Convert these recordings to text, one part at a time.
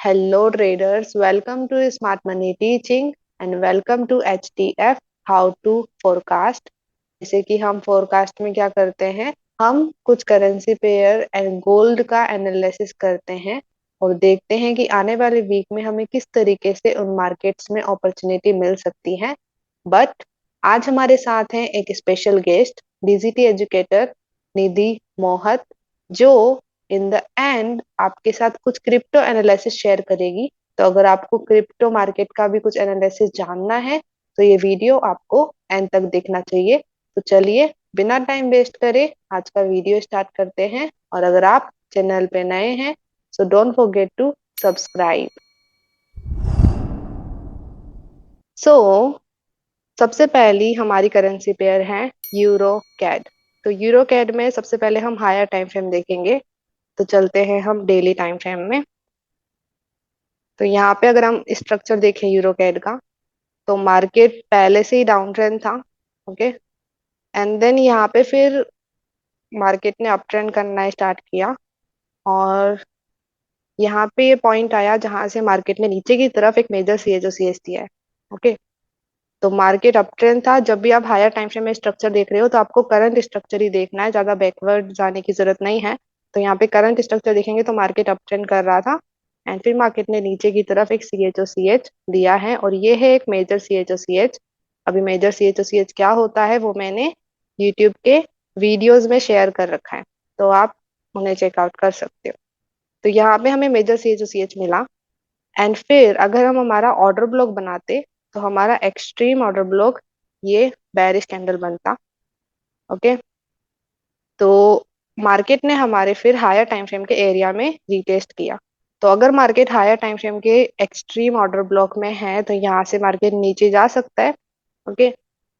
Hello traders, welcome to Smart Money Teaching and welcome to HTF How to Forecast। जैसे कि हम forecast में क्या करते हैं, हम कुछ करेंसी पेयर एंड गोल्ड का एनालिसिस करते हैं और देखते हैं कि आने वाले वीक में हमें किस तरीके से उन मार्केट्स में अपॉर्चुनिटी मिल सकती है। बट आज हमारे साथ हैं एक special guest, DGT educator Nidhi मोहत, जो इन द एंड आपके साथ कुछ क्रिप्टो एनालिसिस शेयर करेगी। तो अगर आपको क्रिप्टो मार्केट का भी कुछ एनालिसिस जानना है तो ये वीडियो आपको एंड तक देखना चाहिए। तो चलिए बिना टाइम वेस्ट करे आज का वीडियो स्टार्ट करते हैं। और अगर आप चैनल पे नए हैं so don't forget to subscribe. So सबसे पहली हमारी करेंसी पेयर है यूरो कैड। तो यूरो कैड में सबसे पहले हम हायर टाइम फ्रेम देखेंगे। तो चलते हैं हम डेली टाइम फ्रेम में। तो यहाँ पे अगर हम स्ट्रक्चर देखें यूरो कैड का, तो मार्केट पहले से ही डाउन ट्रेंड था। ओके, एंड देन यहाँ पे फिर मार्केट ने अप ट्रेंड करना स्टार्ट किया और यहाँ पे ये पॉइंट आया जहां से मार्केट ने नीचे की तरफ एक major C H O C S दिया है। ओके, तो मार्केट अप ट्रेंड था। जब भी आप हायर टाइम फ्रेम में स्ट्रक्चर देख रहे हो तो आपको करंट स्ट्रक्चर ही देखना है, ज्यादा बैकवर्ड जाने की जरूरत नहीं है। तो यहाँ पे करंट स्ट्रक्चर देखेंगे तो मार्केट अप ट्रेंड कर रहा था एंड फिर मार्केट ने नीचे की तरफ एक सी एच दिया है और ये है एक मेजर सी एच। अभी मेजर सी एच क्या होता है वो मैंने यूट्यूब के वीडियोज में शेयर कर रखा है, तो आप उन्हें चेकआउट कर सकते हो। तो यहाँ पे हमें मेजर सी एच मिला एंड फिर अगर हम हमारा ऑर्डर ब्लॉक बनाते तो हमारा एक्सट्रीम ऑर्डर ब्लॉक ये बेरिश कैंडल बनता। ओके, तो मार्केट ने हमारे फिर हायर टाइम फ्रेम के एरिया में रीटेस्ट किया। तो अगर मार्केट हायर टाइम फ्रेम के एक्सट्रीम ऑर्डर ब्लॉक में है तो यहाँ से मार्केट नीचे जा सकता है। ओके,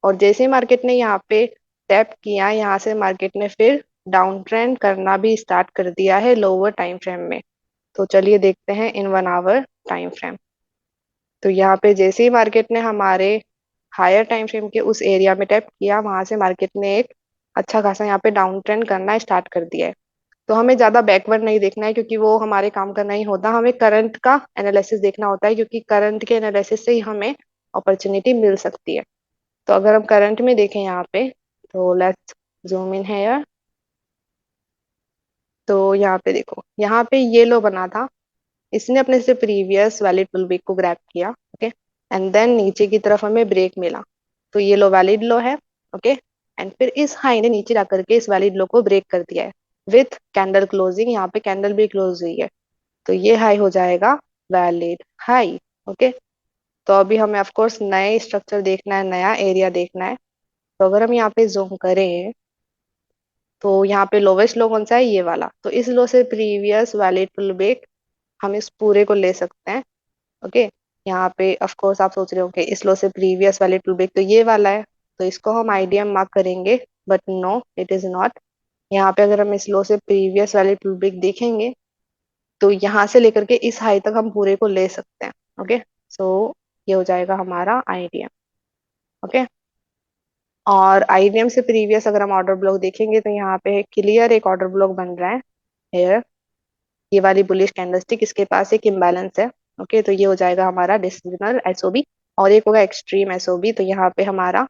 और जैसे ही मार्केट ने यहाँ पे टैप किया, यहाँ से मार्केट ने फिर डाउन ट्रेंड करना भी स्टार्ट कर दिया है लोअर टाइम फ्रेम में। तो चलिए देखते हैं इन 1 आवर टाइम फ्रेम। तो यहाँ पे जैसे ही मार्केट ने हमारे हायर टाइम फ्रेम के उस एरिया में टैप किया, वहां से मार्केट ने एक अच्छा खासा यहाँ पे डाउन ट्रेंड करना स्टार्ट कर दिया है। तो हमें ज्यादा बैकवर्ड नहीं देखना है क्योंकि वो हमारे काम का नहीं होता, हमें करंट का एनालिसिस देखना होता है क्योंकि करंट के एनालिसिस से ही हमें अपॉर्चुनिटी मिल सकती है। तो अगर हम करंट में देखें यहाँ पे, तो लेट्स जूम इन है। तो यहाँ पे देखो, यहाँ पे ये लो बना था, इसने अपने से प्रीवियस वैलिड पुल बैक को ग्रैब किया। ओके, एंड देन नीचे की तरफ हमें ब्रेक मिला। तो ये लो वैलिड लो है। ओके, एंड फिर इस हाई ने नीचे ला करके इस वैलिड लो को ब्रेक कर दिया है विथ कैंडल क्लोजिंग। यहाँ पे कैंडल भी क्लोज हुई है, तो ये हाई हो जाएगा वैलिड हाई। ओके, तो अभी हमें ऑफ कोर्स नए स्ट्रक्चर देखना है, नया एरिया देखना है। तो अगर हम यहाँ पे जूम करें तो यहाँ पे लोवेस्ट लो कौन सा है, ये वाला। तो इस लो से प्रीवियस वैलिड पुल बैक हम इस पूरे को ले सकते हैं। ओके, यहाँ पे ऑफ कोर्स आप सोच रहे हो कि इस लो से प्रीवियस वाले टू ब्रेक तो ये वाला है, तो इसको हम आईडीएम मार्क करेंगे। But no, it is not. यहाँ पे अगर हम इस लो से प्रीवियस वाले टू ब्रेक देखेंगे तो यहाँ से लेकर के इस हाई तक हम पूरे को ले सकते हैं। ओके, सो ये हो जाएगा हमारा आईडीएम। ओके, और आईडीएम से प्रीवियस अगर हम ऑर्डर ब्लॉक देखेंगे तो यहाँ पे क्लियर एक ऑर्डर ब्लॉक बन रहा है हेयर। ये वाली बुलिश कैंडलस्टिक, इसके पास एक इम्बैलेंस है। ओके, तो ये हो जाएगा हमारा डिसिजनल एसओबी और एक होगा एक्सट्रीम एसओबी। तो यहाँ पे हमारा,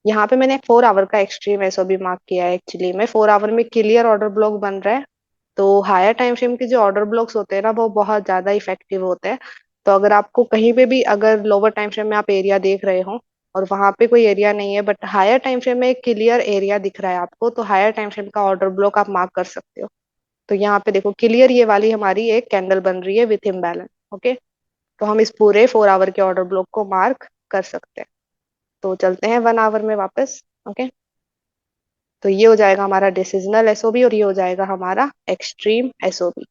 यहाँ पे मैंने 4 आवर का एक्सट्रीम एसओबी मार्क किया है। एक्चुअली में 4 आवर में क्लियर ऑर्डर ब्लॉक बन रहा है। तो हायर टाइम फ्रेम के जो ऑर्डर ब्लॉक्स होते हैं ना, वो बहुत ज्यादा इफेक्टिव होते हैं। तो अगर आपको कहीं पे भी अगर लोअर टाइम फ्रेम में आप एरिया देख रहे हो और वहां पे कोई एरिया नहीं है बट हायर टाइम फ्रेम में एक क्लियर एरिया दिख रहा है आपको, तो हायर टाइम फ्रेम का ऑर्डर ब्लॉक आप मार्क कर सकते हो। तो यहाँ पे देखो क्लियर ये वाली हमारी एक कैंडल बन रही है विथ इम्बैलेंस। ओके, तो हम इस पूरे 4 आवर के ऑर्डर ब्लॉक को मार्क कर सकते हैं। तो चलते हैं 1 आवर में वापस। ओके, तो ये हो जाएगा हमारा डिसिजनल एसओबी और ये हो जाएगा हमारा एक्सट्रीम एसओबी।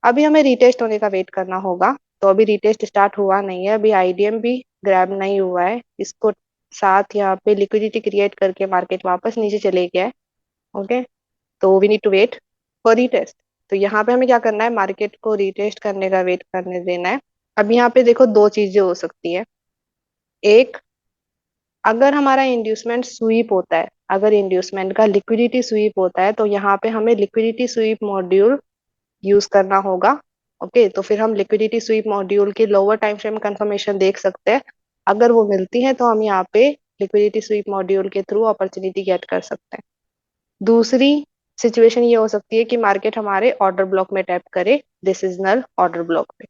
अभी हमें रीटेस्ट होने का वेट करना होगा। तो अभी रीटेस्ट स्टार्ट हुआ नहीं है, अभी आईडीएम भी ग्रैब नहीं हुआ है। इसको साथ यहाँ पे लिक्विडिटी क्रिएट करके मार्केट वापस नीचे चले गया है। ओके, तो we need to wait for retest. तो यहाँ पे हमें क्या करना है, मार्केट को रीटेस्ट करने का वेट करने देना है। अब यहाँ पे देखो दो चीजें हो सकती है। एक, अगर हमारा इंड्यूसमेंट स्वीप होता है, अगर इंड्यूसमेंट का लिक्विडिटी स्वीप होता है तो यहाँ पे हमें लिक्विडिटी स्वीप मॉड्यूल यूज करना होगा। ओके, तो फिर हम लिक्विडिटी स्वीप मॉड्यूल के लोअर टाइम फ्रेम कंफर्मेशन देख सकते हैं। अगर वो मिलती है तो हम यहाँ पे लिक्विडिटी स्वीप मॉड्यूल के थ्रू अपॉर्चुनिटी गेट कर सकते हैं। दूसरी सिचुएशन ये हो सकती है कि मार्केट हमारे ऑर्डर ब्लॉक में टैप करे, डिसिजनल ऑर्डर ब्लॉक पे।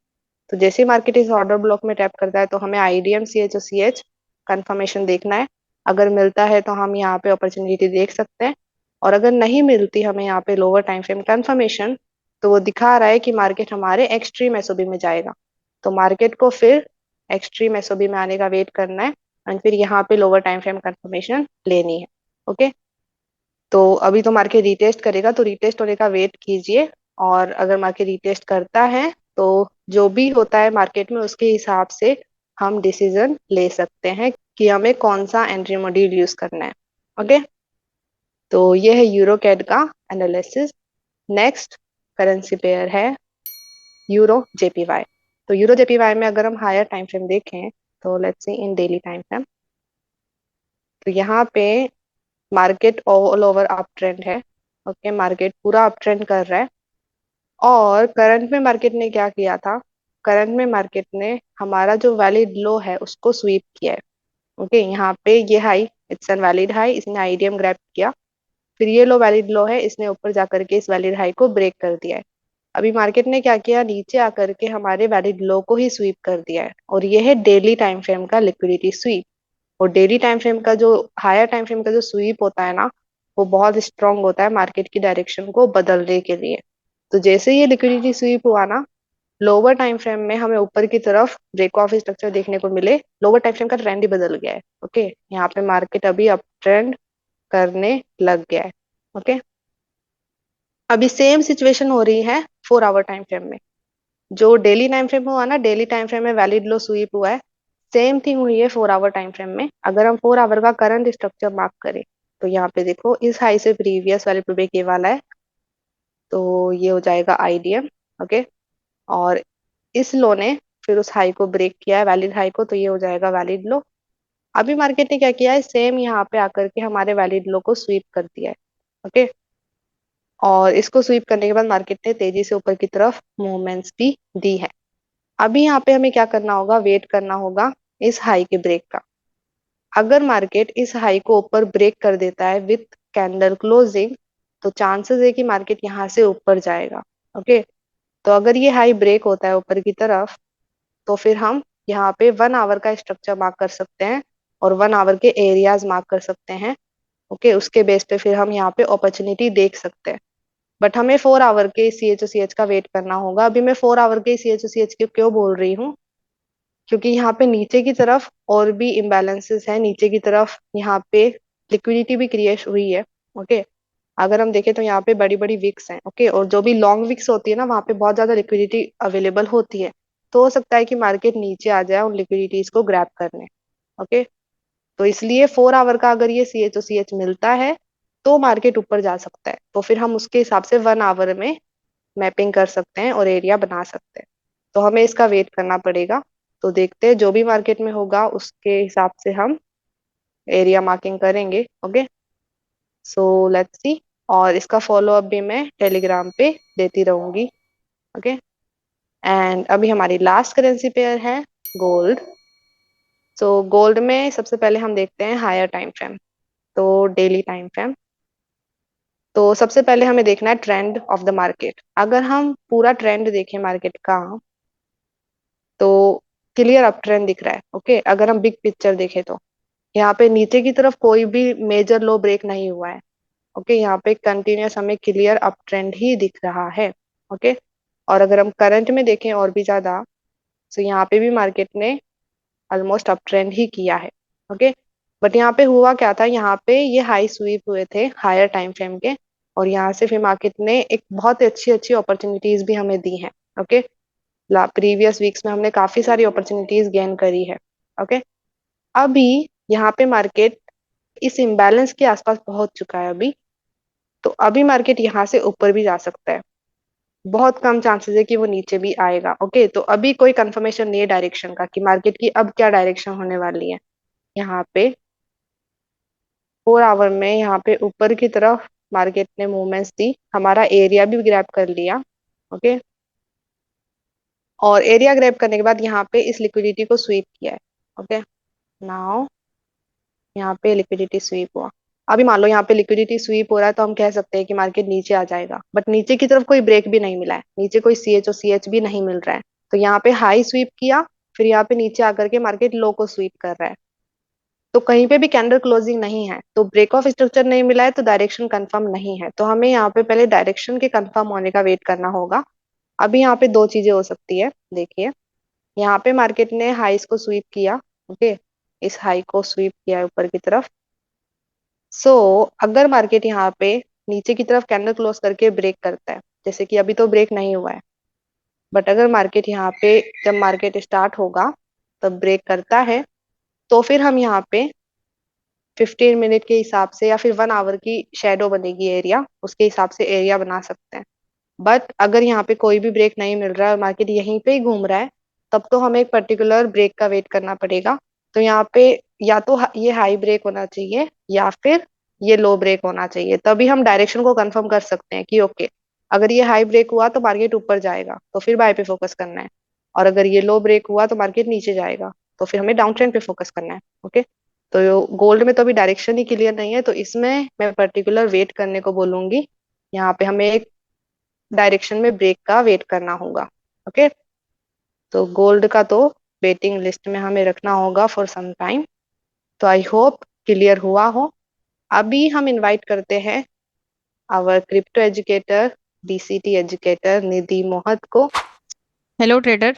तो जैसे ही मार्केट इस ऑर्डर ब्लॉक में टैप करता है तो हमें आईडीएम CHOCH कंफर्मेशन देखना है। अगर मिलता है तो हम यहाँ पे अपॉर्चुनिटी देख सकते हैं, और अगर नहीं मिलती हमें यहाँ पे लोअर टाइम फ्रेम कंफर्मेशन, तो वो दिखा रहा है कि मार्केट हमारे एक्सट्रीम एसओबी में जाएगा। तो मार्केट को फिर एक्सट्रीम एसओबी में आने का वेट करना है, और फिर यहाँ पे लोअर टाइम फ्रेम कंफर्मेशन लेनी है। ओके, तो अभी तो मार्केट रीटेस्ट करेगा, तो रीटेस्ट होने का वेट कीजिए। और अगर मार्केट रीटेस्ट करता है तो जो भी होता है मार्केट में उसके हिसाब से हम डिसीजन ले सकते हैं कि हमें कौन सा एंट्री मॉड्यूल यूज करना है। ओके, तो ये है यूरो कैड का एनालिसिस। नेक्स्ट करेंसी पेयर है यूरो JPY। तो यूरो JPY में अगर हम हायर टाइम फ्रेम देखें, तो let's see in daily time frame, तो यहाँ पे market all over up trend है। ओके, मार्केट पूरा अप ट्रेंड कर रहा है। और करंट में मार्केट ने क्या किया था, करंट में मार्केट ने हमारा जो वैलिड लो है उसको स्वीप किया है। ओके, यहाँ पे ये high, it's an valid high, इसने आईडीएम ग्रैब किया। फिर ये लो वैलिड लो है, इसने ऊपर जाकर के इस वैलिड हाई को ब्रेक कर दिया है। अभी मार्केट ने क्या किया, नीचे आकर के हमारे वैलिड लो को ही स्वीप कर दिया है, और ये है डेली टाइम फ्रेम का लिक्विडिटी स्वीप। और डेली टाइम फ्रेम का जो हायर टाइम फ्रेम का जो स्वीप होता है ना, वो बहुत स्ट्रांग होता है मार्केट की डायरेक्शन को बदलने के लिए। तो जैसे ये लिक्विडिटी स्वीप हुआ ना, लोअर टाइम फ्रेम में हमें ऊपर की तरफ ब्रेक ऑफ स्ट्रक्चर देखने को मिले, लोअर टाइम फ्रेम का ट्रेंड ही बदल गया है। ओके, यहाँ पे मार्केट अभी अप ट्रेंड करने लग गया है। ओके, अभी सेम सिचुएशन हो रही है 4 आवर टाइम फ्रेम में। जो डेली टाइम फ्रेम हुआ ना, डेली टाइम फ्रेम में वैलिड लो स्वीप हुआ है, सेम थिंग हुई है 4 आवर टाइम फ्रेम में। अगर हम 4 आवर का करंट स्ट्रक्चर मार्क करें, तो यहाँ पे देखो इस हाई से प्रीवियस वाले पे ये वाला है, तो ये हो जाएगा आईडीएम। ओके, और इस लो ने फिर उस हाई को ब्रेक किया है, वैलिड हाई को, तो ये हो जाएगा वैलिड लो। अभी मार्केट ने क्या किया है, सेम यहाँ पे आकर के हमारे वैलिड लो को स्वीप कर दिया है। ओके, और इसको स्वीप करने के बाद मार्केट ने तेजी से ऊपर की तरफ मूवमेंट्स भी दी है। अभी यहाँ पे हमें क्या करना होगा, वेट करना होगा इस हाई के ब्रेक का। अगर मार्केट इस हाई को ऊपर ब्रेक कर देता है विथ कैंडल क्लोजिंग, तो चांसेस है कि मार्केट यहाँ से ऊपर जाएगा। ओके, तो अगर ये हाई ब्रेक होता है ऊपर की तरफ, तो फिर हम यहाँ पे 1 आवर का स्ट्रक्चर मार्क कर सकते हैं, और 1 आवर के एरियाज मार्क कर सकते हैं। ओके, उसके बेस पे फिर हम यहाँ पे अपॉर्चुनिटी देख सकते हैं। बट हमें 4 आवर के CHOCH का वेट करना होगा। अभी मैं 4 आवर के CHOCH क्यों बोल रही हूँ, क्योंकि यहाँ पे नीचे की तरफ और भी इम्बैलेंसेस है, नीचे की तरफ यहाँ पे लिक्विडिटी भी क्रिएट हुई है। ओके, अगर हम देखें तो यहाँ पे बड़ी बड़ी विक्स हैं। ओके, और जो भी लॉन्ग विक्स होती है ना, वहाँ पे बहुत ज्यादा लिक्विडिटी अवेलेबल होती है। तो हो सकता है कि मार्केट नीचे आ जाए उन लिक्विडिटीज को ग्रैब करने। ओके, तो इसलिए 4 आवर का अगर ये CHOCH मिलता है तो मार्केट ऊपर जा सकता है, तो फिर हम उसके हिसाब से 1 आवर में मैपिंग कर सकते हैं और एरिया बना सकते हैं। तो हमें इसका वेट करना पड़ेगा। तो देखते हैं जो भी मार्केट में होगा उसके हिसाब से हम एरिया मार्किंग करेंगे। Okay, so let's see. और इसका फॉलो अप भी मैं टेलीग्राम पे देती रहूंगी। ओके, एंड अभी हमारी लास्ट करेंसी पेयर है गोल्ड। सो गोल्ड में सबसे पहले हम देखते हैं हायर टाइम फ्रेम, तो डेली टाइम फ्रेम। तो सबसे पहले हमें देखना है ट्रेंड ऑफ द मार्केट। अगर हम पूरा ट्रेंड देखें मार्केट का, तो क्लियर अप ट्रेंड दिख रहा है। ओके, अगर हम बिग पिक्चर देखें तो यहाँ पे नीचे की तरफ कोई भी मेजर लो ब्रेक नहीं हुआ है। ओके, यहाँ पे कंटिन्यूस हमें क्लियर अप ट्रेंड ही दिख रहा है। ओके, और अगर हम करंट में देखें और भी ज्यादा, तो यहाँ पे भी मार्केट ने ऑलमोस्ट अप ट्रेंड ही किया है। ओके, बट यहाँ पे हुआ क्या था, यहाँ पे ये हाई स्वीप हुए थे हायर टाइम फ्रेम के, और यहाँ से फिर मार्केट ने एक बहुत अच्छी अच्छी अपॉर्चुनिटीज भी हमें दी हैं। ओके, प्रीवियस वीक्स में हमने काफी सारी अपॉर्चुनिटीज गेन करी है। ओके, अभी यहाँ पे मार्केट इस इम्बैलेंस के आसपास पहुंच चुका है अभी। तो अभी मार्केट यहाँ से ऊपर भी जा सकता है, बहुत कम चांसेस है कि वो नीचे भी आएगा। ओके, तो अभी कोई कंफर्मेशन नहीं है डायरेक्शन का कि मार्केट की अब क्या डायरेक्शन होने वाली है। यहाँ पे 4 आवर में यहाँ पे ऊपर की तरफ मार्केट ने मूवमेंट्स दी, हमारा एरिया भी ग्रैब कर लिया। ओके, और एरिया ग्रैब करने के बाद यहाँ पे इस लिक्विडिटी को स्वीप किया है। ओके, नाउ यहाँ पे लिक्विडिटी स्वीप हुआ। अभी मान लो यहाँ पे लिक्विडिटी स्वीप हो रहा है तो हम कह सकते हैं कि मार्केट नीचे आ जाएगा, बट नीचे की तरफ कोई ब्रेक भी नहीं मिला है, नीचे कोई सी एच और सी एच भी नहीं मिल रहा है। तो यहाँ पे हाई स्वीप किया, फिर यहाँ पे नीचे आकर के मार्केट लो को स्वीप कर रहा है। तो कहीं पे भी कैंडल क्लोजिंग नहीं है, तो ब्रेक ऑफ स्ट्रक्चर नहीं मिला है, तो डायरेक्शन कंफर्म नहीं है। तो हमें यहाँ पे पहले डायरेक्शन के कंफर्म होने का वेट करना होगा। अभी यहाँ पे दो चीजें हो सकती है, देखिए यहाँ पे मार्केट ने हाईस को स्वीप किया। ओके, इस हाई को स्वीप किया है ऊपर की तरफ। सो अगर मार्केट यहाँ पे नीचे की तरफ कैंडल क्लोज करके ब्रेक करता है, जैसे कि अभी तो ब्रेक नहीं हुआ है, बट अगर मार्केट यहाँ पे जब मार्केट स्टार्ट होगा तब ब्रेक करता है, तो फिर हम यहाँ पे 15 मिनट के हिसाब से या फिर 1 आवर की शेडो बनेगी एरिया, उसके हिसाब से एरिया बना सकते हैं। बट अगर यहाँ पे कोई भी ब्रेक नहीं मिल रहा है और मार्केट यहीं पे ही घूम रहा है, तब तो हमें एक पर्टिकुलर ब्रेक का वेट करना पड़ेगा। तो यहाँ पे या तो ये हाई ब्रेक होना चाहिए या फिर ये लो ब्रेक होना चाहिए, तभी हम डायरेक्शन को कंफर्म कर सकते हैं कि ओके, अगर ये हाई ब्रेक हुआ तो मार्केट ऊपर जाएगा, तो फिर बाय पे फोकस करना है। और अगर ये लो ब्रेक हुआ तो मार्केट नीचे जाएगा, तो फिर हमें डाउन ट्रेंड पे फोकस करना है। ओके, तो गोल्ड में तो अभी डायरेक्शन ही क्लियर नहीं है, तो इसमें मैं पर्टिकुलर वेट करने को बोलूंगी। यहाँ पे हमें एक डायरेक्शन में ब्रेक का वेट करना होगा। ओके, तो गोल्ड का तो वेटिंग लिस्ट में हमें रखना होगा फॉर सम टाइम। तो आई होप क्लियर हुआ हो। अभी हम इनवाइट करते हैं our crypto educator, DCT educator Nidhi Mohat को। Hello trader,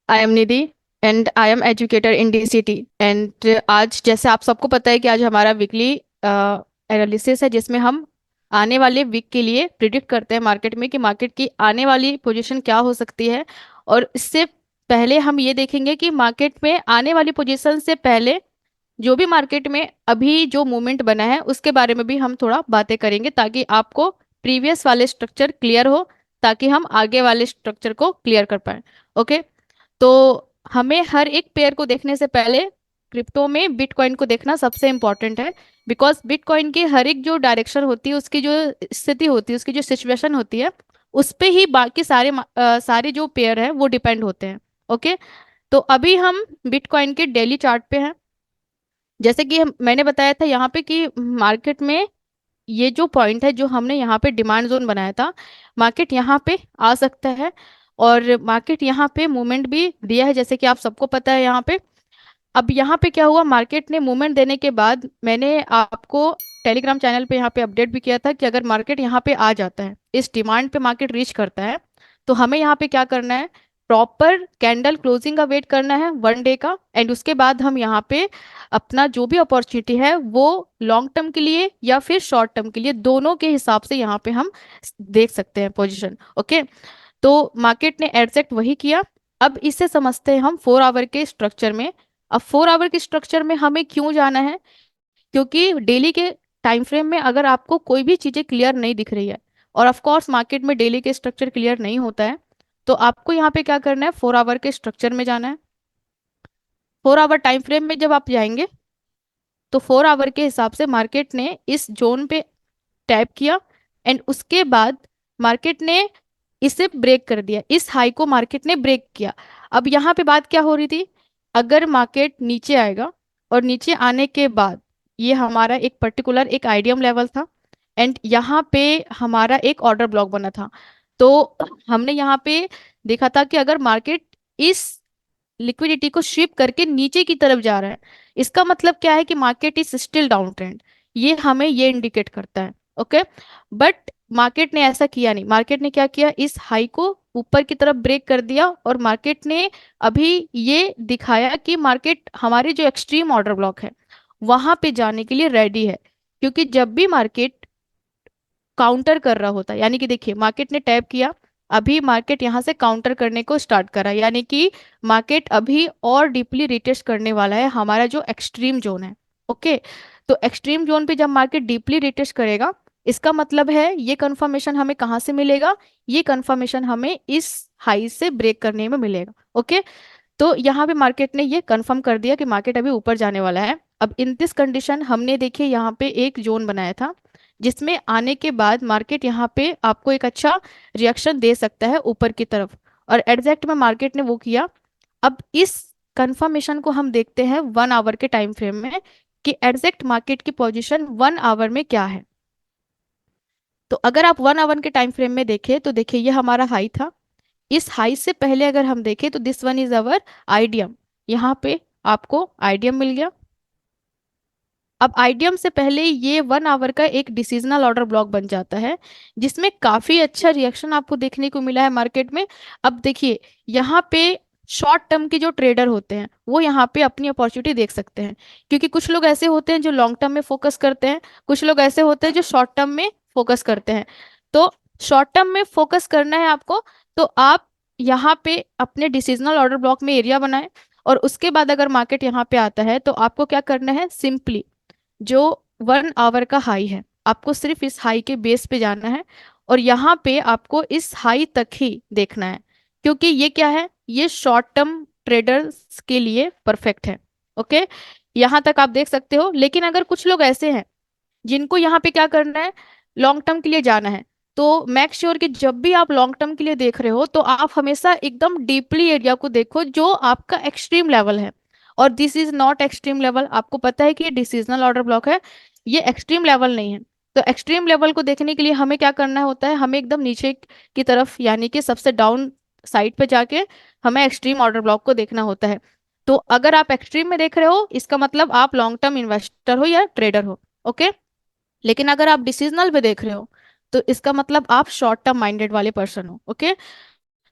I am Nidhi and I am educator in DCT. And आज जैसे आप सबको पता है कि आज हमारा वीकली एनालिसिस है, जिसमें हम आने वाले वीक के लिए प्रिडिक्ट करते हैं मार्केट में कि मार्केट की आने वाली पोजीशन क्या हो सकती है। और इससे पहले हम ये देखेंगे कि मार्केट में आने वाली पोजीशन से पहले जो भी मार्केट में अभी जो मूवमेंट बना है उसके बारे में भी हम थोड़ा बातें करेंगे, ताकि आपको प्रीवियस वाले स्ट्रक्चर क्लियर हो, ताकि हम आगे वाले स्ट्रक्चर को क्लियर कर पाए। ओके, तो हमें हर एक पेयर को देखने से पहले क्रिप्टो में बिटकॉइन को देखना सबसे इम्पोर्टेंट है। बिकॉज बिटकॉइन की हर एक जो डायरेक्शन होती है, उसकी जो स्थिति होती है, उसकी जो सिचुएशन होती है, उस पे ही बाकी सारे जो पेयर है वो डिपेंड होते हैं। ओके, तो अभी हम बिटकॉइन के डेली चार्ट पे हैं। जैसे कि मैंने बताया था यहाँ पे कि मार्केट में ये जो पॉइंट है, जो हमने यहाँ पे डिमांड जोन बनाया था, मार्केट यहाँ पे आ सकता है। और मार्केट यहाँ पे मूवमेंट भी दिया है, जैसे कि आप सबको पता है यहाँ पे। अब यहाँ पे क्या हुआ, मार्केट ने मूवमेंट देने के बाद मैंने आपको टेलीग्राम चैनल पे यहाँ पे अपडेट भी किया था कि अगर मार्केट यहाँ पे आ जाता है, इस डिमांड पे मार्केट रीच करता है, तो हमें यहाँ पे क्या करना है, प्रॉपर कैंडल क्लोजिंग का वेट करना है 1 डे का। एंड उसके बाद हम यहाँ पे अपना जो भी अपॉर्चुनिटी है वो लॉन्ग टर्म के लिए या फिर शॉर्ट टर्म के लिए, दोनों के हिसाब से यहाँ पे हम देख सकते हैं पोजीशन। ओके, तो मार्केट ने एग्जैक्ट वही किया। अब इसे समझते हैं हम 4 आवर के स्ट्रक्चर में। अब 4 आवर के स्ट्रक्चर में हमें क्यों जाना है, क्योंकि डेली के टाइम फ्रेम में अगर आपको कोई भी चीज़ें क्लियर नहीं दिख रही है, और ऑफ कोर्स मार्केट में डेली के स्ट्रक्चर क्लियर नहीं होता है, तो आपको यहाँ पे क्या करना है, 4 आवर के स्ट्रक्चर में जाना है। 4 आवर टाइम फ्रेम में जब आप जाएंगे, तो 4 आवर के हिसाब से मार्केट ने इस जोन पे टैप किया। एंड उसके बाद मार्केट ने इसे ब्रेक कर दिया, इस हाई को मार्केट ने ब्रेक किया। अब यहाँ पे बात क्या हो रही थी, अगर मार्केट नीचे आएगा, और नीचे आने के बाद ये हमारा एक पर्टिकुलर एक आइडियम लेवल था, एंड यहाँ पे हमारा एक ऑर्डर ब्लॉक बना था। तो हमने यहाँ पे देखा था कि अगर मार्केट इस लिक्विडिटी को शिफ्ट करके नीचे की तरफ जा रहा है, इसका मतलब क्या है कि market is still down trend, ये हमें ये इंडिकेट करता है। ओके, बट मार्केट ने ऐसा किया नहीं। मार्केट ने क्या किया, इस हाई को ऊपर की तरफ ब्रेक कर दिया, और मार्केट ने अभी ये दिखाया कि मार्केट हमारे जो एक्सट्रीम ऑर्डर ब्लॉक है वहां पे जाने के लिए रेडी है। क्योंकि जब भी मार्केट काउंटर कर रहा होता है, यानी कि देखिए मार्केट ने टैप किया, अभी मार्केट यहाँ से काउंटर करने को स्टार्ट करा, यानी कि मार्केट अभी और डीपली रिटेस्ट करने वाला है हमारा जो एक्सट्रीम जोन है। ओके, तो एक्सट्रीम जोन पे जब मार्केट डीपली रिटेस्ट करेगा, इसका मतलब है ये कंफर्मेशन हमें कहाँ से मिलेगा, ये कंफर्मेशन हमें इस हाई से ब्रेक करने में मिलेगा। ओके, तो यहाँ पे मार्केट ने ये कंफर्म कर दिया कि मार्केट अभी ऊपर जाने वाला है। अब इन दिस कंडीशन हमने देखिए यहाँ पे एक जोन बनाया था, जिसमें आने के बाद मार्केट यहाँ पे आपको एक अच्छा रिएक्शन दे सकता है ऊपर की तरफ। और एग्जैक्ट में मार्केट ने वो किया। अब इस कंफर्मेशन को हम देखते हैं 1 आवर के टाइम फ्रेम में कि एग्जैक्ट मार्केट की पोजीशन 1 आवर में क्या है। तो अगर आप 1 आवर के टाइम फ्रेम में देखें तो देखिए ये हमारा हाई था। इस हाई से पहले अगर हम देखें तो this one is our idiom. यहाँ पे आपको आइडियम मिल गया। अब आइडियम से पहले ये 1 आवर का एक डिसीजनल ऑर्डर ब्लॉक बन जाता है, जिसमें काफी अच्छा रिएक्शन आपको देखने को मिला है मार्केट में। अब देखिए यहाँ पे शॉर्ट टर्म के जो ट्रेडर होते हैं वो यहाँ पे अपनी अपॉर्चुनिटी देख सकते हैं, क्योंकि कुछ लोग ऐसे होते हैं जो लॉन्ग टर्म में फोकस करते हैं, कुछ लोग ऐसे होते हैं जो शॉर्ट टर्म में फोकस करते हैं। तो शॉर्ट टर्म में फोकस करना है आपको, तो आप यहाँ पे अपने डिसीजनल ऑर्डर ब्लॉक में एरिया बनाएं। और उसके बाद अगर मार्केट यहाँ पे आता है तो आपको क्या करना है, सिंपली जो 1 आवर का हाई है आपको सिर्फ इस हाई के बेस पे जाना है, और यहाँ पे आपको इस हाई तक ही देखना है, क्योंकि ये क्या है, ये शॉर्ट टर्म ट्रेडर्स के लिए परफेक्ट है। ओके, यहाँ तक आप देख सकते हो। लेकिन अगर कुछ लोग ऐसे हैं जिनको यहाँ पे क्या करना है, लॉन्ग टर्म के लिए जाना है, तो मेक श्योर कि जब भी आप लॉन्ग टर्म के लिए देख रहे हो तो आप हमेशा एकदम डीपली एरिया को देखो जो आपका एक्सट्रीम लेवल है। और this is not extreme level, आपको पता है कि ये डिसीजनल ऑर्डर ब्लॉक है, ये एक्सट्रीम लेवल नहीं है। तो एक्सट्रीम लेवल को देखने के लिए हमें क्या करना होता है, हमें एकदम नीचे की तरफ यानी कि सबसे डाउन साइड पे जाके हमें एक्सट्रीम ऑर्डर ब्लॉक को देखना होता है। तो अगर आप एक्सट्रीम में देख रहे हो इसका मतलब आप लॉन्ग टर्म इन्वेस्टर हो या ट्रेडर हो। ओके, लेकिन अगर आप डिसीजनल पे देख रहे हो तो इसका मतलब आप शॉर्ट टर्म माइंडेड वाले पर्सन हो। ओके,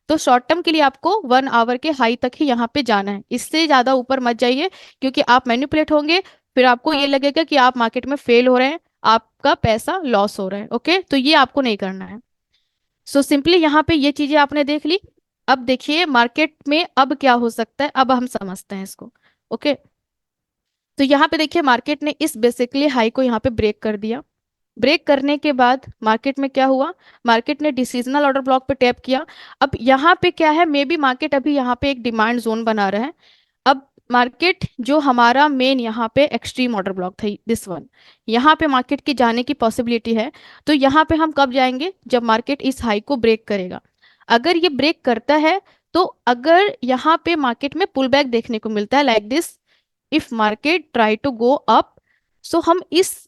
तो शॉर्ट टर्म के लिए आपको 1 आवर के हाई तक ही यहाँ पे जाना है, इससे ज्यादा ऊपर मत जाइए, क्योंकि आप मैनिपुलेट होंगे, फिर आपको ये लगेगा कि आप मार्केट में फेल हो रहे हैं, आपका पैसा लॉस हो रहा है। ओके, तो ये आपको नहीं करना है। सो सिंपली यहाँ पे ये चीजें आपने देख ली। अब देखिए मार्केट में अब क्या हो सकता है, अब हम समझते हैं इसको। ओके, तो यहाँ पे देखिए मार्केट ने इस बेसिकली हाई को यहाँ पे ब्रेक कर दिया। ब्रेक करने के बाद मार्केट में क्या हुआ, मार्केट ने डिसीजनल ऑर्डर ब्लॉक पे टैप किया। अब यहाँ पे क्या है, मे बी मार्केट अभी यहाँ पे एक डिमांड जोन बना रहा है। अब मार्केट जो हमारा मेन यहाँ पे एक्सट्रीम ऑर्डर ब्लॉक था दिस वन, यहाँ पे मार्केट की जाने की पॉसिबिलिटी है। तो यहाँ पे हम कब जाएंगे, जब मार्केट इस हाई को ब्रेक करेगा। अगर ये ब्रेक करता है तो अगर यहाँ पे मार्केट में पुल बैक देखने को मिलता है like this, if market try to go up, so हम इस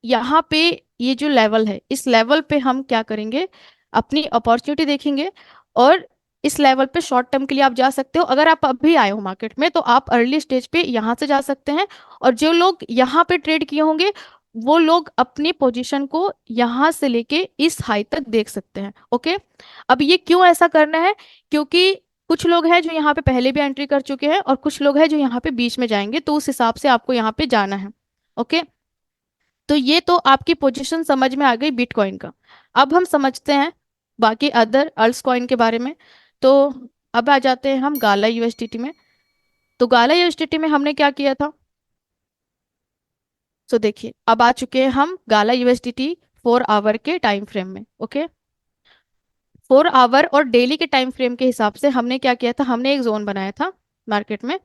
यहाँ पे ये जो लेवल है इस लेवल पे हम क्या करेंगे, अपनी अपॉर्चुनिटी देखेंगे। और इस लेवल पे शॉर्ट टर्म के लिए आप जा सकते हो। अगर आप अभी आए हो मार्केट में तो आप अर्ली स्टेज पे यहाँ से जा सकते हैं, और जो लोग यहाँ पे ट्रेड किए होंगे वो लोग अपनी पोजीशन को यहाँ से लेके इस हाई तक देख सकते हैं। ओके, अब ये क्यों ऐसा करना है, क्योंकि कुछ लोग हैं जो यहाँ पे पहले भी एंट्री कर चुके हैं और कुछ लोग हैं जो यहाँ पे बीच में जाएंगे, तो उस हिसाब से आपको यहाँ पे जाना है। ओके, तो ये तो आपकी पोजीशन समझ में आ गई बिटकॉइन का। अब हम समझते हैं बाकी अदर अल्ट्स कॉइन के बारे में। तो अब आ जाते हैं हम गाला यूएसडीटी में। तो गाला यूएसडीटी में हमने क्या किया था, तो देखिए अब आ चुके हैं हम गाला यूएसडीटी 4 आवर के टाइम फ्रेम में। ओके, 4 आवर और डेली के टाइम फ्रेम के हिसाब से हमने क्या किया था, हमने एक जोन बनाया था मार्केट में।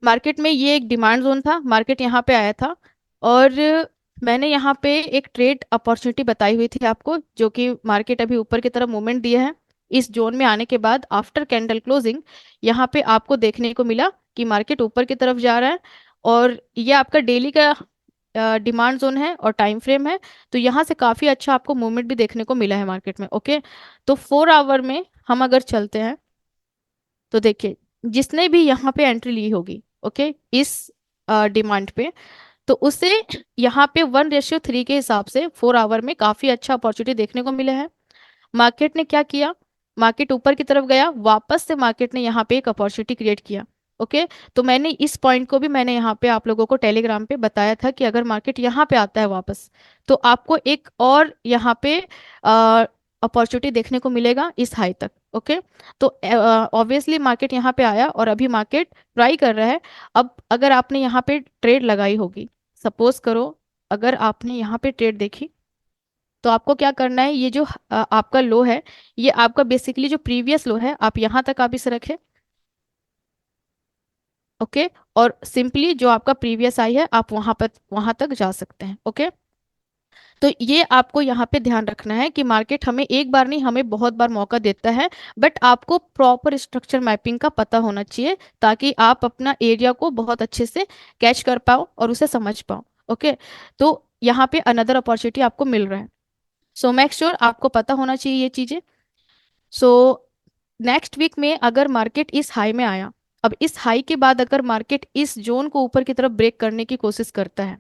मार्केट में ये एक डिमांड जोन था, मार्केट यहाँ पे आया था, और मैंने यहाँ पे एक ट्रेड अपॉर्चुनिटी बताई हुई थी आपको, जो कि मार्केट अभी ऊपर की तरफ मूवमेंट दिया है। इस जोन में आने के बाद आफ्टर कैंडल क्लोजिंग यहाँ पे आपको देखने को मिला कि मार्केट ऊपर की तरफ जा रहा है, और ये आपका डेली का डिमांड जोन है और टाइम फ्रेम है। तो यहाँ से काफी अच्छा आपको मूवमेंट भी देखने को मिला है मार्केट में। ओके, तो 4 आवर में हम अगर चलते हैं तो देखिए जिसने भी यहाँ पे एंट्री ली होगी, ओके, इस डिमांड पे, तो उसे यहाँ पे 1:3 के हिसाब से 4 आवर में काफी अच्छा अपॉर्चुनिटी देखने को मिला है। मार्केट ने क्या किया, मार्केट ऊपर की तरफ गया, वापस से मार्केट ने यहाँ पे एक अपॉर्चुनिटी क्रिएट किया। ओके, तो मैंने इस पॉइंट को भी मैंने यहाँ पे आप लोगों को टेलीग्राम पे बताया था कि अगर मार्केट यहाँ पे आता है वापस, तो आपको एक और यहाँ पे अपॉर्चुनिटी देखने को मिलेगा इस हाई तक। ओके, तो ऑब्वियसली मार्केट यहाँ पे आया और अभी मार्केट ट्राई कर रहा है। अब अगर आपने यहाँ पे ट्रेड लगाई होगी, सपोज करो अगर आपने यहाँ पे ट्रेड देखी, तो आपको क्या करना है, ये जो आपका लो है, ये आपका बेसिकली जो प्रीवियस लो है, आप यहाँ तक आप इसे रखें। ओके, और सिंपली जो आपका प्रीवियस आई है आप वहां तक जा सकते हैं। ओके, तो ये आपको यहाँ पे ध्यान रखना है कि मार्केट हमें एक बार नहीं, हमें बहुत बार मौका देता है, बट आपको प्रॉपर स्ट्रक्चर मैपिंग का पता होना चाहिए ताकि आप अपना एरिया को बहुत अच्छे से कैच कर पाओ और उसे समझ पाओ। ओके, तो यहाँ पे अनदर अपॉर्चुनिटी आपको मिल रहा है। सो मेक श्योर आपको पता होना चाहिए ये चीजें। सो नेक्स्ट वीक में अगर मार्केट इस हाई में आया, अब इस हाई के बाद अगर मार्केट इस जोन को ऊपर की तरफ ब्रेक करने की कोशिश करता है,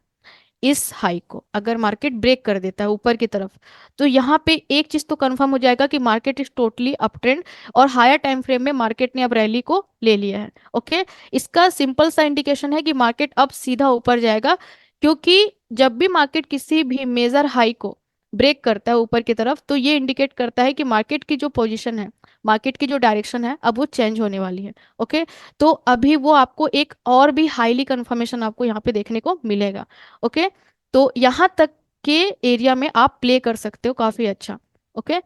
इस हाई को अगर मार्केट ब्रेक कर देता है ऊपर की तरफ, तो यहाँ पे एक चीज तो कंफर्म हो जाएगा कि market is totally up trend और हायर टाइम फ्रेम में मार्केट ने अब रैली को ले लिया है। ओके, इसका सिंपल सा इंडिकेशन है कि मार्केट अब सीधा ऊपर जाएगा, क्योंकि जब भी मार्केट किसी भी मेजर हाई को ब्रेक करता है ऊपर की तरफ, तो ये इंडिकेट करता है कि मार्केट की जो पोजीशन है, मार्केट की जो डायरेक्शन है, अब वो चेंज होने वाली है। ओके, तो अभी वो आपको एक और भी हाईली कंफर्मेशन आपको यहाँ पे देखने को मिलेगा। ओके, तो यहाँ तक के एरिया में आप प्ले कर सकते हो काफी अच्छा। ओके,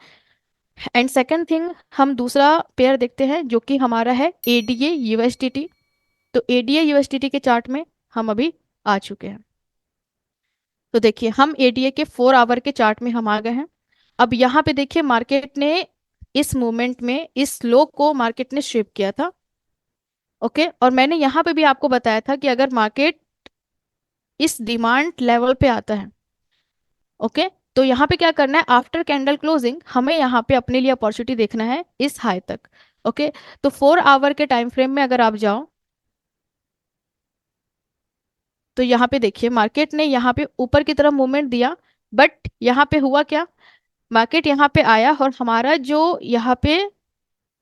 एंड सेकंड थिंग, हम दूसरा पेयर देखते हैं जो कि हमारा है एडीए यूएसडीटी। तो एडीए यूएसडीटी के चार्ट में हम अभी आ चुके हैं। तो देखिए हम एडीए के 4 आवर के चार्ट में हम आ गए हैं। अब यहाँ पे देखिए मार्केट ने इस मूवमेंट में इस लो को मार्केट ने शेप किया था। ओके, और मैंने यहाँ पे भी आपको बताया था कि अगर मार्केट इस डिमांड लेवल पे आता है, ओके, तो यहाँ पे क्या करना है, आफ्टर कैंडल क्लोजिंग हमें यहाँ पे अपने लिए अपॉर्चुनिटी देखना है इस हाई तक। ओके, तो 4 आवर के टाइम फ्रेम में अगर आप जाओ, तो यहाँ पे देखिए मार्केट ने यहाँ पे ऊपर की तरफ मूवमेंट दिया, बट यहाँ पे हुआ क्या, मार्केट यहाँ पे आया और हमारा जो यहाँ पे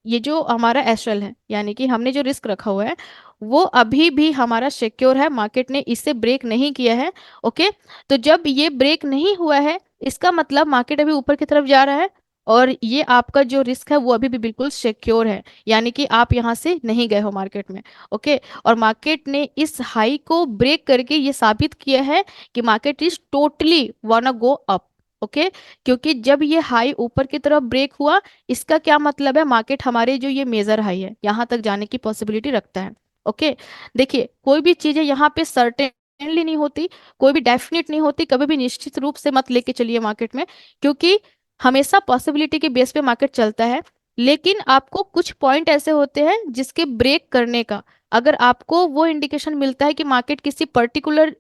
ये जो हमारा एसएल है, यानी कि हमने जो रिस्क रखा हुआ है, वो अभी भी हमारा सिक्योर है, मार्केट ने इसे ब्रेक नहीं किया है। ओके, तो जब ये ब्रेक नहीं हुआ है, इसका मतलब मार्केट अभी ऊपर की तरफ जा रहा है और ये आपका जो रिस्क है वो अभी भी बिल्कुल सिक्योर है, यानी कि आप यहाँ से नहीं गए हो मार्केट में। ओके, और मार्केट ने इस हाई को ब्रेक करके ये साबित किया है कि मार्केट इज टोटली वाना गो अप। ओके, क्योंकि जब ये हाई ऊपर की तरफ ब्रेक हुआ, इसका क्या मतलब है, मार्केट हमारे जो ये मेजर हाई है यहाँ तक जाने की पॉसिबिलिटी रखता है। ओके, देखिए कोई भी चीजें यहाँ पे सर्टेनली नहीं होती, कोई भी डेफिनेट नहीं होती, कभी भी निश्चित रूप से मत लेके चलिए मार्केट में, क्योंकि हमेशा पॉसिबिलिटी के बेस पे मार्केट चलता है। लेकिन आपको कुछ पॉइंट ऐसे होते हैं जिसके ब्रेक करने का, अगर आपको वो इंडिकेशन मिलता है कि मार्केट किसी पर्टिकुलर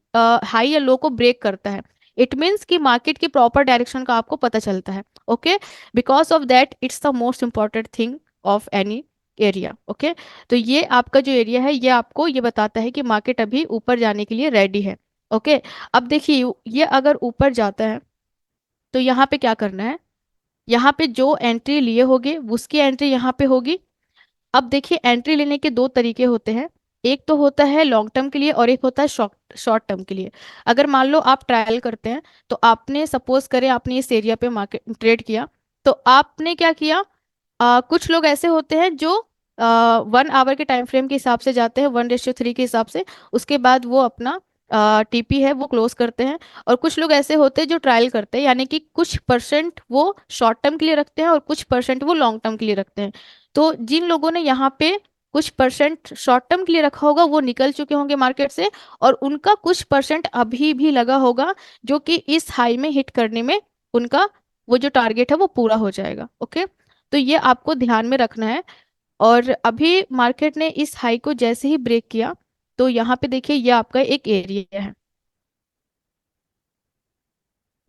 हाई या लो को ब्रेक करता है, इट मीन्स कि मार्केट की प्रॉपर डायरेक्शन का आपको पता चलता है। Okay, because of that it's the most important thing of any area. Okay, तो ये आपका जो एरिया है ये आपको ये बताता है कि मार्केट अभी ऊपर जाने के लिए रेडी है। ओके, अब देखिए ये अगर ऊपर जाता है तो यहाँ पे क्या करना है, यहाँ पे जो एंट्री लिए होगे उसकी एंट्री यहाँ पे होगी। अब देखिए एंट्री लेने के दो तरीके होते हैं, एक तो होता है लॉन्ग टर्म के लिए और एक होता है शॉर्ट शॉर्ट टर्म के लिए। अगर मान लो आप ट्रायल करते हैं, तो आपने सपोज करें आपने इस एरिया पे मार्केट ट्रेड किया, तो आपने क्या किया, कुछ लोग ऐसे होते हैं जो 1 आवर के टाइम फ्रेम के हिसाब से जाते हैं, 1:3 के हिसाब से, उसके बाद वो अपना टीपी है वो क्लोज करते हैं। और कुछ लोग ऐसे होते हैं जो ट्रायल करते हैं, यानी कि कुछ परसेंट वो शॉर्ट टर्म के लिए रखते हैं और कुछ परसेंट वो लॉन्ग टर्म के लिए रखते हैं। तो जिन लोगों ने यहाँ पे कुछ परसेंट शॉर्ट टर्म के लिए रखा होगा वो निकल चुके होंगे मार्केट से, और उनका कुछ परसेंट अभी भी लगा होगा, जो कि इस हाई में हिट करने में उनका वो जो टारगेट है वो पूरा हो जाएगा। ओके, तो ये आपको ध्यान में रखना है। और अभी मार्केट ने इस हाई को जैसे ही ब्रेक किया, तो यहाँ पे देखिए ये आपका एक एरिया है,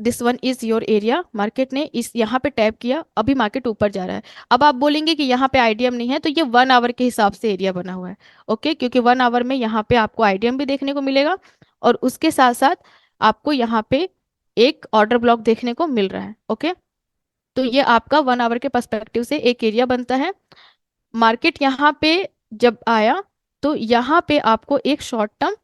this one is your area. Market ने इस यहाँ पे टैप किया, अभी मार्केट ऊपर जा रहा है। अब आप बोलेंगे कि यहाँ पे आईडीएम नहीं है, तो ये 1 आवर के हिसाब से एरिया बना हुआ है। ओके, क्योंकि 1 आवर में यहाँ पे आपको आईडीएम भी देखने को मिलेगा और उसके साथ साथ आपको यहाँ पे एक ऑर्डर ब्लॉक देखने को मिल रहा है। ओके, तो ये आपका 1 आवर के पर्सपेक्टिव से एक एरिया बनता है। मार्केट यहाँ पे जब आया, तो यहाँ पे आपको एक शॉर्ट टर्म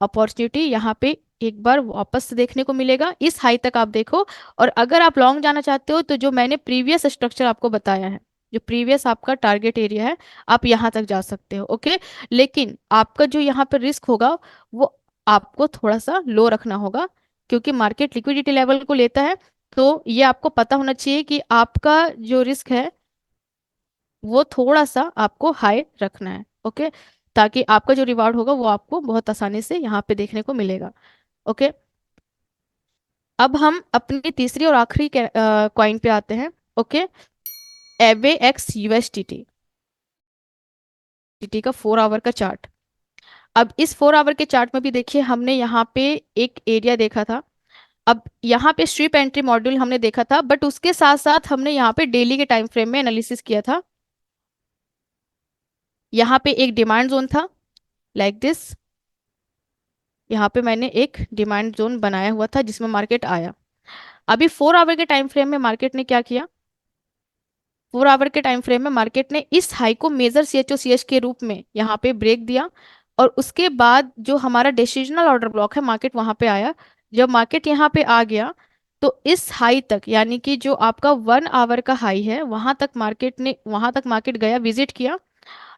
अपॉर्चुनिटी यहाँ पे एक बार वापस से देखने को मिलेगा, इस हाई तक आप देखो। और अगर आप लॉन्ग जाना चाहते हो, तो जो मैंने प्रीवियस स्ट्रक्चर आपको बताया है, जो प्रीवियस आपका टारगेट एरिया है, आप यहाँ तक जा सकते हो। ओके, लेकिन आपका जो यहाँ पे रिस्क होगा वो आपको थोड़ा सा लो रखना होगा, क्योंकि मार्केट लिक्विडिटी लेवल को लेता है। तो ये आपको पता होना चाहिए कि आपका जो रिस्क है वो थोड़ा सा आपको हाई रखना है। ओके, ताकि आपका जो रिवार्ड होगा वो आपको बहुत आसानी से यहाँ पे देखने को मिलेगा। ओके, अब हम अपनी तीसरी और आखिरी कॉइन पे आते हैं। ओके, एवे एक्स यूएसटीटी, टीटी का 4 आवर का चार्ट। अब इस 4 आवर के चार्ट में भी देखिए हमने यहाँ पे एक एरिया देखा था। अब यहाँ पे स्ट्रिप एंट्री मॉड्यूल हमने देखा था, बट उसके साथ साथ हमने यहाँ पे डेली के टाइम फ्रेम में एनालिसिस किया था। यहाँ पे एक डिमांड जोन था, लाइक दिस। यहाँ पे मैंने एक डिमांड जोन बनाया हुआ था जिसमें मार्केट आया। अभी 4 आवर के टाइम फ्रेम में मार्केट ने क्या किया? 4 आवर के टाइम फ्रेम में मार्केट ने इस हाई को मेजर CHOCH के रूप में यहाँ पे ब्रेक दिया, और उसके बाद जो हमारा डिसीजनल ऑर्डर ब्लॉक है, मार्केट वहां पे आया। जब मार्केट यहाँ पे आ गया तो इस हाई तक, यानी कि जो आपका 1 आवर का हाई है, वहां तक मार्केट गया, विजिट किया।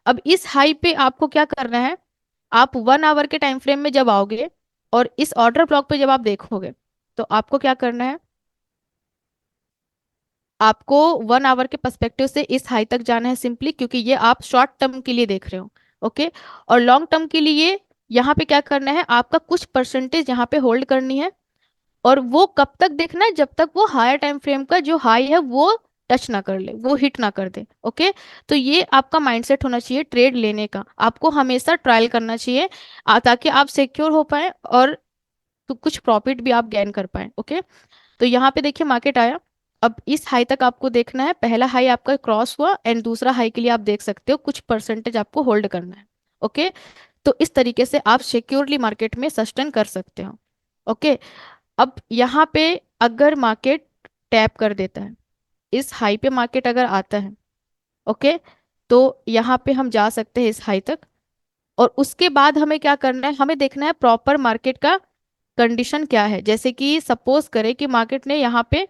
अब इस हाई पे आपको क्या करना है? आप 1 आवर के टाइम फ्रेम में जब आओगे और इस ऑर्डर ब्लॉक पे जब आप देखोगे, तो आपको क्या करना है? आपको 1 आवर के पर्सपेक्टिव से इस हाई तक जाना है सिंपली, क्योंकि ये आप शॉर्ट टर्म के लिए देख रहे हो। ओके, और लॉन्ग टर्म के लिए यहाँ पे क्या करना है? आपका कुछ परसेंटेज यहाँ पे होल्ड करनी है। और वो कब तक देखना है? जब तक वो हायर टाइम फ्रेम का जो हाई है वो टच ना कर ले, वो हिट ना कर दे। ओके, तो ये आपका माइंडसेट होना चाहिए ट्रेड लेने का। आपको हमेशा ट्रायल करना चाहिए ताकि आप सिक्योर हो पाए और तो कुछ प्रॉफिट भी आप गेन कर पाए। ओके, तो यहाँ पे देखिए मार्केट आया। अब इस हाई तक आपको देखना है, पहला हाई आपका क्रॉस हुआ, एंड दूसरा हाई के लिए आप देख सकते हो कुछ परसेंटेज आपको होल्ड करना है। ओके, तो इस तरीके से आप सिक्योरली मार्केट में सस्टेन कर सकते हो। ओके, अब यहाँ पे अगर मार्केट टैप कर देता है, इस हाई पे मार्केट अगर आता है, ओके, तो यहाँ पे हम जा सकते हैं इस हाई तक। और उसके बाद हमें क्या करना है? हमें देखना है प्रॉपर मार्केट का कंडीशन क्या है। जैसे कि सपोज करें कि मार्केट ने यहाँ पे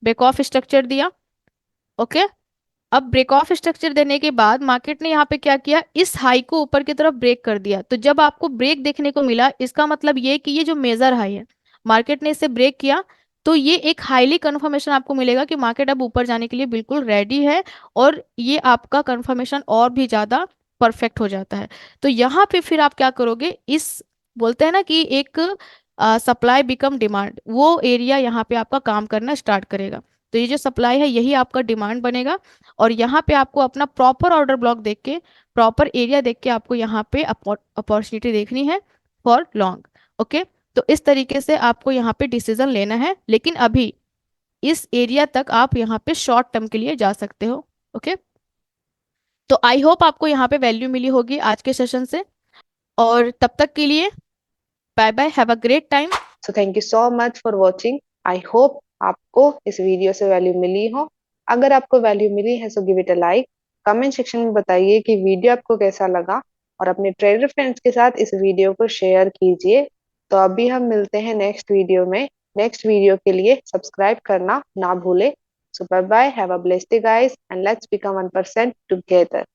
ब्रेक ऑफ स्ट्रक्चर दिया। ओके, अब ब्रेक ऑफ स्ट्रक्चर देने के बाद मार्केट ने यहाँ पे क्या किया? इस हाई को ऊपर की तरफ ब्रेक कर दिया। तो जब आपको ब्रेक देखने को मिला, इसका मतलब ये कि ये जो मेजर हाई है, मार्केट ने इसे ब्रेक किया, तो ये एक हाईली कंफर्मेशन आपको मिलेगा कि मार्केट अब ऊपर जाने के लिए बिल्कुल रेडी है। और ये आपका कंफर्मेशन और भी ज्यादा परफेक्ट हो जाता है। तो यहाँ पे फिर आप क्या करोगे? इस बोलते हैं ना कि एक सप्लाई बिकम डिमांड, वो एरिया यहाँ पे आपका काम करना स्टार्ट करेगा। तो ये जो सप्लाई है यही आपका डिमांड बनेगा। और यहाँ पे आपको अपना प्रॉपर ऑर्डर ब्लॉक देख के, प्रॉपर एरिया देख के आपको यहाँ पे अपॉर्चुनिटी देखनी है फॉर लॉन्ग। ओके, तो इस तरीके से आपको यहाँ पे डिसीजन लेना है, लेकिन अभी इस एरिया तक आप यहाँ पे शॉर्ट टर्म के लिए जा सकते हो। ओके, तो आई होप आपको यहाँ पे वैल्यू मिली होगी आज के सेशन से। और तब तक के लिए bye bye, have a great time. So thank you so much for watching. I hope आपको इस वीडियो से वैल्यू मिली हो। अगर आपको वैल्यू मिली है so give it a like. Comment section में बताइए कि वीडियो आपको कैसा लगा, और अपने ट्रेडर फ्रेंड्स के साथ इस वीडियो को शेयर कीजिए। तो अभी हम मिलते हैं नेक्स्ट वीडियो में। नेक्स्ट वीडियो के लिए सब्सक्राइब करना ना भूले। So bye bye, have a blessed day guys, and let's become 1% together.